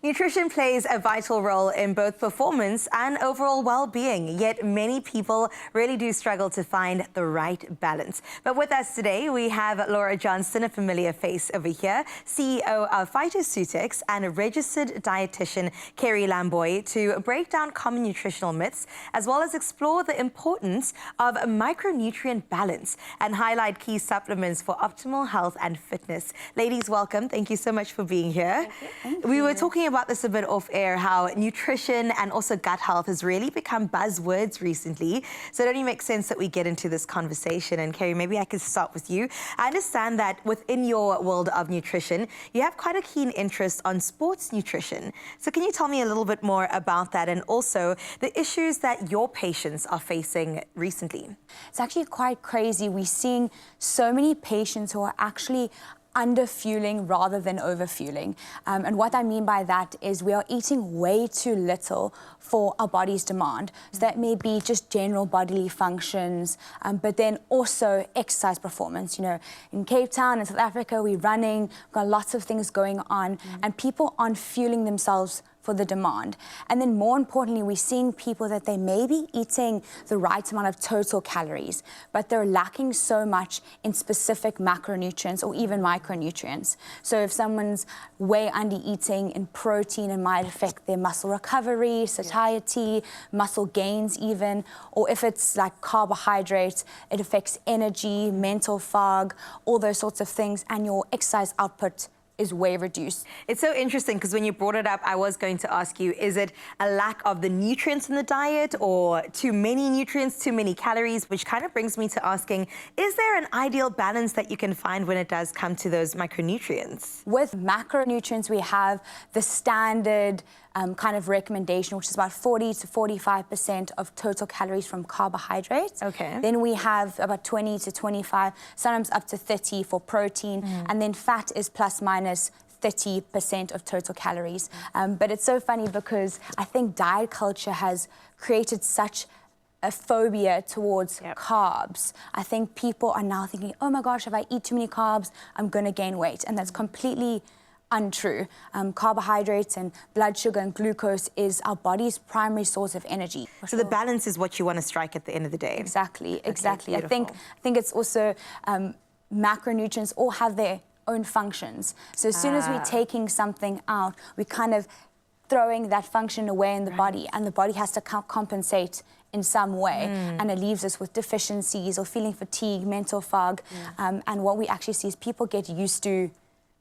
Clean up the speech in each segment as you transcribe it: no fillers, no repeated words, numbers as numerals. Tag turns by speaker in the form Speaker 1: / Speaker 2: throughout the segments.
Speaker 1: Nutrition plays a vital role in both performance and overall well-being, yet many people really do struggle to find the right balance. But with us today, we have Laura Johnston, a familiar face over here, CEO of PHYTOCEUTICS, and registered dietitian Kerry Lamboy, to break down common nutritional myths, as well as explore the importance of micronutrient balance and highlight key supplements for optimal health and fitness. Ladies, welcome. Thank you so much for being here.
Speaker 2: Thank you.
Speaker 1: We were talking about this a bit off air, how nutrition and also gut health has really become buzzwords recently. So it only makes sense that we get into this conversation. And Kerry, maybe I could start with you. I understand that within your world of nutrition, you have quite a keen interest on sports nutrition. So can you tell me a little bit more about that, and also the issues that your patients are facing recently?
Speaker 2: It's actually quite crazy. We're seeing so many patients who are actually under-fueling rather than over-fueling. And what I mean by that is we are eating way too little for our body's demand. So that may be just general bodily functions, but then also exercise performance. You know, in Cape Town and South Africa, we're running, we've got lots of things going on, and people aren't fueling themselves for the demand. And then more importantly, we're seeing people that they may be eating the right amount of total calories, but they're lacking so much in specific macronutrients or even micronutrients. So if someone's way under eating in protein, it might affect their muscle recovery, satiety, muscle gains even, or if it's like carbohydrates, it affects energy, mental fog, all those sorts of things, and your exercise output is way reduced.
Speaker 1: It's so interesting because when you brought it up, I was going to ask you, is it a lack of the nutrients in the diet, or too many nutrients, too many calories? Which kind of brings me to asking, is there an ideal balance that you can find when it does come to those micronutrients?
Speaker 2: With macronutrients, we have the standard kind of recommendation, which is about 40 to 45% of total calories from carbohydrates.
Speaker 1: Okay.
Speaker 2: Then we have about 20 to 25, sometimes up to 30 for protein, and then fat is plus minus 30% of total calories. But it's so funny because I think diet culture has created such a phobia towards carbs. I think people are now thinking, oh my gosh, if I eat too many carbs, I'm gonna gain weight. And that's completely untrue. Carbohydrates and blood sugar and glucose is our body's primary source of energy.
Speaker 1: So the balance is what you want to strike at the end of the day.
Speaker 2: Exactly, exactly.
Speaker 1: Okay,
Speaker 2: I think it's also macronutrients all have their own functions. So as soon as we're taking something out, we're kind of throwing that function away in the body, and the body has to compensate in some way, and it leaves us with deficiencies or feeling fatigue, mental fog, and what we actually see is people get used to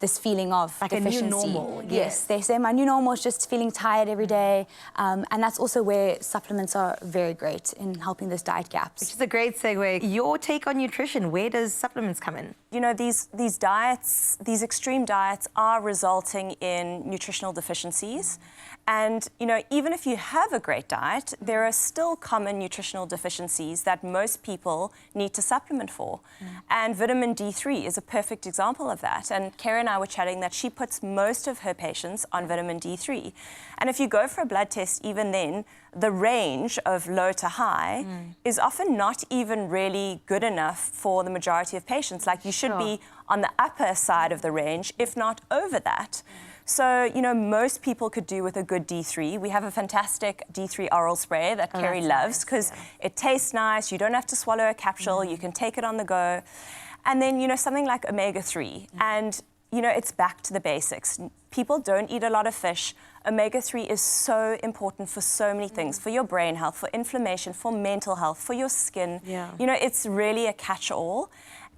Speaker 2: this feeling of
Speaker 1: like
Speaker 2: deficiency.
Speaker 1: A new normal.
Speaker 2: Yes, they say my new normal is just feeling tired every day, and that's also where supplements are very great in helping those diet gaps.
Speaker 1: Which is a great segue. Your take on nutrition, where does supplements come in?
Speaker 3: You know, these diets, these extreme diets are resulting in nutritional deficiencies. And, you know, even if you have a great diet, there are still common nutritional deficiencies that most people need to supplement for. And vitamin D3 is a perfect example of that. And Kerry and I were chatting that she puts most of her patients on vitamin D3. And if you go for a blood test, even then, the range of low to high is often not even really good enough for the majority of patients. Like, you should be on the upper side of the range, if not over that. So, you know, most people could do with a good D3. We have a fantastic D3 oral spray that Kerry loves because it tastes nice. You don't have to swallow a capsule. You can take it on the go. And then, you know, something like omega-3. And, you know, it's back to the basics. People don't eat a lot of fish. Omega-3 is so important for so many things, for your brain health, for inflammation, for mental health, for your skin. You know, it's really a catch-all.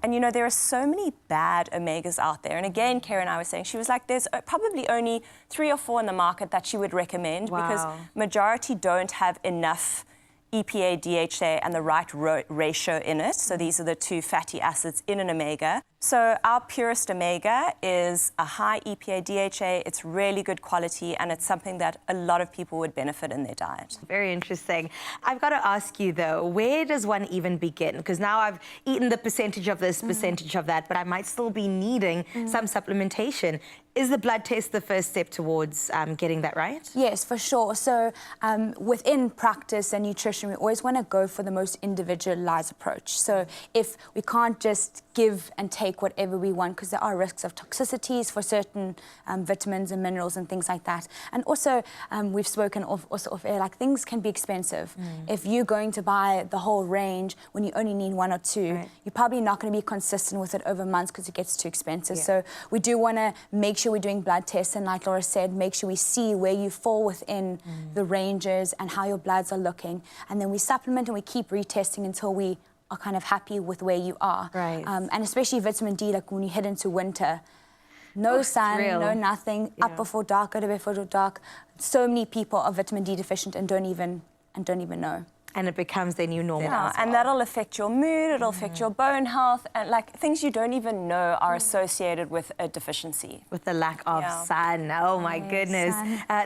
Speaker 3: And, you know, there are so many bad omegas out there. And again, Kerry and I were saying, she was like, there's probably only 3 or 4 in the market that she would recommend because majority don't have enough EPA, DHA, and the right ratio in it. So these are the 2 fatty acids in an omega. So our purest omega is a high EPA, DHA. It's really good quality, and it's something that a lot of people would benefit in their diet.
Speaker 1: Very interesting. I've got to ask you, though, where does one even begin? Because now I've eaten the percentage of this, percentage of that, but I might still be needing some supplementation. is the blood test the first step towards getting that right?
Speaker 2: Yes, for sure. So within practice and nutrition, we always want to go for the most individualized approach. So if we can't just give and take whatever we want, because there are risks of toxicities for certain vitamins and minerals and things like that. And also, we've spoken also off air, like things can be expensive. If you're going to buy the whole range when you only need one or two, you're probably not going to be consistent with it over months because it gets too expensive. So we do want to make sure we're doing blood tests, and like Laura said, make sure we see where you fall within the ranges and how your bloods are looking. And then we supplement and we keep retesting until we are kind of happy with where you are.
Speaker 1: Right.
Speaker 2: And especially vitamin D, like when you head into winter, no sun, no nothing, up before dark, go to bed before dark. So many people are vitamin D deficient and don't even know.
Speaker 1: And it becomes their new normal.
Speaker 3: Yeah, and that'll affect your mood, it'll affect your bone health, and like things you don't even know are associated with a deficiency.
Speaker 1: With the lack of sun. Oh my goodness.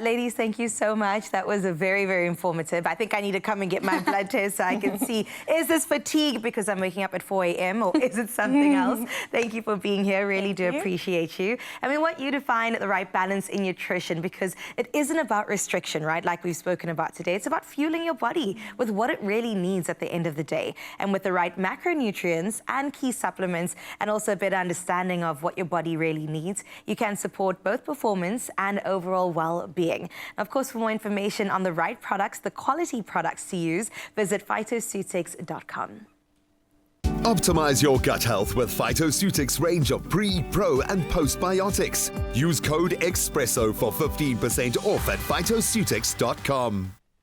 Speaker 1: Ladies, thank you so much. That was a very, very informative. I think I need to come and get my blood test so I can see, is this fatigue because I'm waking up at 4 a.m. or is it something else? Thank you for being here. Really do appreciate you. And we want you to find the right balance in nutrition, because it isn't about restriction, right? Like we've spoken about today. It's about fueling your body with what it really needs at the end of the day. And with the right macronutrients and key supplements, and also a better understanding of what your body really needs, you can support both performance and overall well-being. Of course, for more information on the right products, the quality products to use, visit PHYTOCEUTICS.com.
Speaker 4: Optimize your gut health with PHYTOCEUTICS range of pre, pro, and postbiotics. Use code EXPRESSO for 15% off at PHYTOCEUTICS.com.